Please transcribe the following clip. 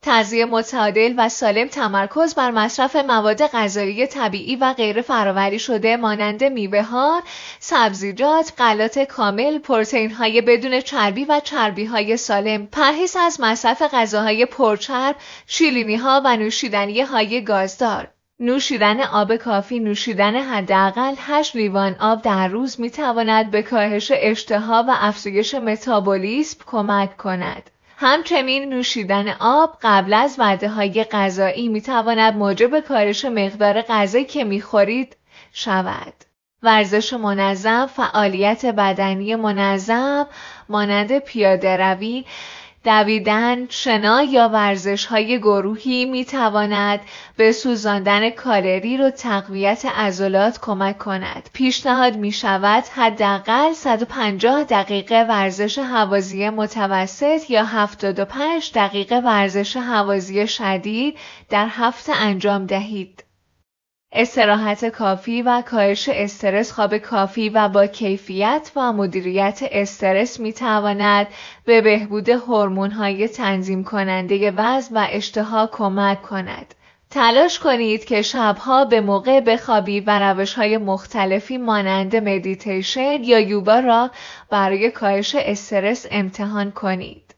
تغذیه متعادل و سالم تمرکز بر مصرف مواد غذایی طبیعی و غیر فرآوری شده مانند میوه‌ها، سبزیجات، غلات کامل، پروتئین‌های بدون چربی و چربی‌های سالم، پرهیز از مصرف غذاهای پرچرب، شیرینی‌ها و نوشیدنی‌های گازدار. نوشیدن آب کافی. نوشیدن حداقل 8 لیوان آب در روز می‌تواند به کاهش اشتها و افزایش متابولیسم کمک کند. همچنین نوشیدن آب قبل از وعده‌های غذایی می‌تواند موجب کاهش مقدار غذایی که می‌خورید شود. ورزش منظم. فعالیت بدنی منظم مانند پیاده‌روی، دویدن، شنا یا ورزش‌های گروهی می‌تواند به سوزاندن کالری و تقویت عضلات کمک کند. پیشنهاد می‌شود حداقل 150 دقیقه ورزش هوازی متوسط یا 75 دقیقه ورزش هوازی شدید در هفته انجام دهید. استراحت کافی و کاهش استرس. خواب کافی و با کیفیت و مدیریت استرس می‌تواند به بهبود هورمون‌های تنظیم کننده وزن و اشتها کمک کند. تلاش کنید که شبها به موقع بخوابید و روش‌های مختلفی مانند مدیتیشن یا یوگا را برای کاهش استرس امتحان کنید.